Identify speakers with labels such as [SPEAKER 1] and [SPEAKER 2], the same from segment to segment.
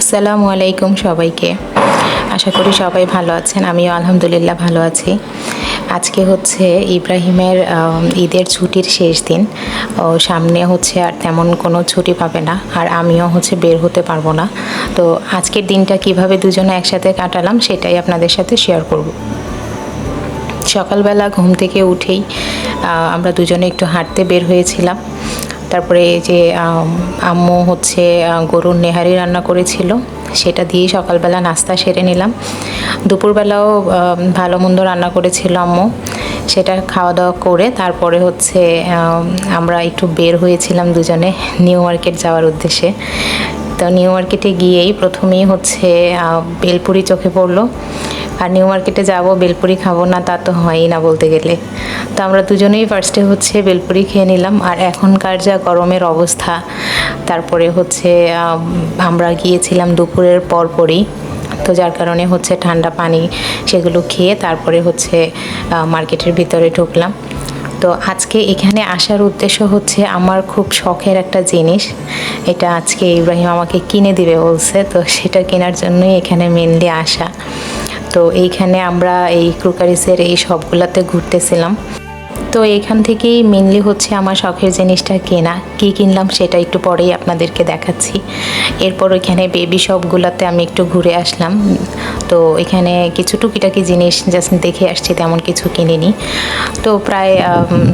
[SPEAKER 1] আসসালামু আলাইকুম সবাইকে। আশা করি সবাই ভালো আছেন। আমিও আলহামদুলিল্লাহ ভালো আছি। আজকে হচ্ছে ইব্রাহিমের ঈদের ছুটির শেষ দিন। সামনে হচ্ছে আর তেমন কোনো ছুটি পাবে না, আর আমিও হচ্ছে বের হতে পারবো না। তো আজকের দিনটা কিভাবে দুজনে একসাথে কাটালাম সেটাই আপনাদের সাথে শেয়ার করব। সকালবেলা ঘুম থেকে উঠেই আমরা দুজনে একটু হাঁটতে বের হয়েছিলাম। তারপরে যে আম্মু হচ্ছে গরুর নেহারি রান্না করেছিল, সেটা দিয়েই সকালবেলা নাস্তা সেরে নিলাম। দুপুরবেলাও ভালো মন্দ রান্না করেছিল আম্মু, সেটা খাওয়া দাওয়া করে তারপরে হচ্ছে আমরা একটু বের হয়েছিলাম দুজনে নিউ মার্কেট যাওয়ার উদ্দেশ্যে। তো নিউ মার্কেটে গিয়েই প্রথমেই হচ্ছে বেলপুরি চোখে পড়লো। আর নিউ মার্কেটে যাব, বেলপুরি খাবো না তা তো হয়ই না বলতে গেলে। তো আমরা দুজনেই ফার্স্টে হচ্ছে বেলপুরি খেয়ে নিলাম। আর এখনকার যা গরমের অবস্থা, তারপরে হচ্ছে আমরা গিয়েছিলাম দুপুরের পরপরই, তো যার কারণে হচ্ছে ঠান্ডা পানি সেগুলো খেয়ে তারপরে হচ্ছে মার্কেটের ভিতরে ঢুকলাম। তো আজকে এখানে আসার উদ্দেশ্য হচ্ছে আমার খুব শখের একটা জিনিস, এটা আজকে ইব্রাহিম আমাকে কিনে দিবে বলছে, তো সেটা কেনার জন্যই এখানে মেনলি আসা। তো এইখানে আমরা এই ক্রোকারিসের এই সবগুলোতে ঘুরতেছিলাম। তো এখান থেকেই মেনলি হচ্ছে আমার শখের জিনিসটা কেনা। কী কিনলাম সেটা একটু পরেই আপনাদেরকে দেখাচ্ছি। এরপর ওইখানে বেবি শপগুলোতে আমি একটু ঘুরে আসলাম। তো এখানে কিছু টুকিটাকি জিনিস জাস্ট দেখে আসছি, তেমন কিছু কিনিনি। তো প্রায়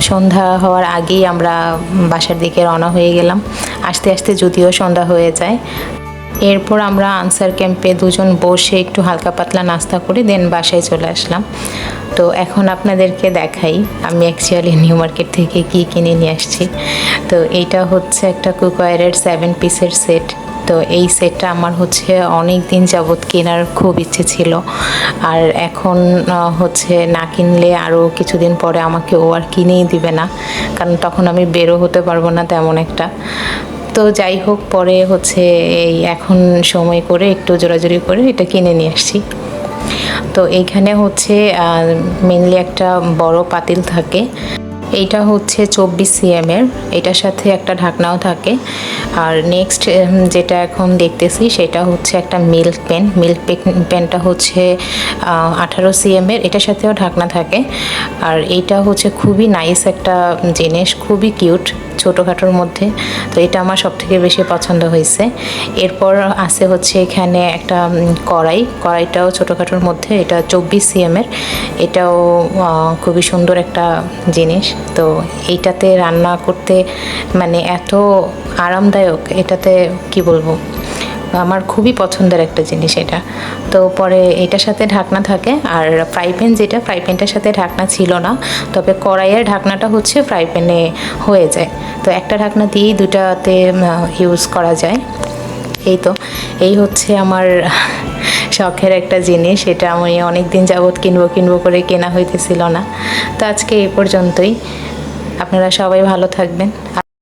[SPEAKER 1] সন্ধ্যা হওয়ার আগেই আমরা বাসার দিকে রওনা হয়ে গেলাম। আস্তে আস্তে যদিও সন্ধ্যা হয়ে যায়। এরপর আমরা আনসার ক্যাম্পে দুজন বসে একটু হালকা পাতলা নাস্তা করে দেন বাসায় চলে আসলাম। তো এখন আপনাদেরকে দেখাই আমি অ্যাকচুয়ালি নিউ মার্কেট থেকে কী কিনে নিয়ে আসছি। তো এইটা হচ্ছে একটা কুকওয়্যারের 7 পিসের সেট। তো এই সেটটা আমার হচ্ছে অনেক দিন যাবৎ কেনার খুব ইচ্ছে ছিল, আর এখন হচ্ছে না কিনলে আরও কিছুদিন পরে আমাকে ও আর কিনেই দিবে না, কারণ তখন আমি বেরো হতে পারবো না তেমন একটা। তো যাই হোক, পরে হচ্ছে এই এখন সময় করে একটু জোরাজুরি করে এটা কিনে নিয়ে আসছি। তো এইখানে হচ্ছে মেনলি একটা বড় পাতিল থাকে, এইটা হচ্ছে 24 cm এর, এটার সাথে একটা ঢাকনাও থাকে। আর নেক্সট যেটা এখন দেখতেছি সেটা হচ্ছে একটা মিল্ক প্যানটা হচ্ছে 18 cm এর, এটার সাথেও ঢাকনা থাকে। আর এইটা হচ্ছে খুবই নাইস একটা জিনিস, খুবই কিউট, ছোটোখাটোর মধ্যে। তো এটা আমার সবথেকে বেশি পছন্দ হয়েছে। এরপর আছে হচ্ছে এখানে একটা কড়াইটাও ছোটোখাটোর মধ্যে, এটা 24 cm এর, এটাও খুবই সুন্দর একটা জিনিস। তো এইটাতে রান্না করতে মানে এত আরামদায়ক, এটাতে কি বলবো, আমার খুবই পছন্দের একটা জিনিস এটা। তো পরে এটার সাথে ঢাকনা থাকে। আর ফ্রাই প্যানটার সাথে ঢাকনা ছিল না, তবে কড়াইয়ের ঢাকনাটা হচ্ছে ফ্রাই প্যানে হয়ে যায়। তো একটা ঢাকনা দিয়েই দুটাতে ইউজ করা যায়। এই হচ্ছে আমার শখের একটা জিনিস, এটা আমি অনেক দিন যাবৎ কিনবো করে কেনা হইতেছিল না। তো আজকে এই পর্যন্তই। আপনারা সবাই ভালো থাকবেন।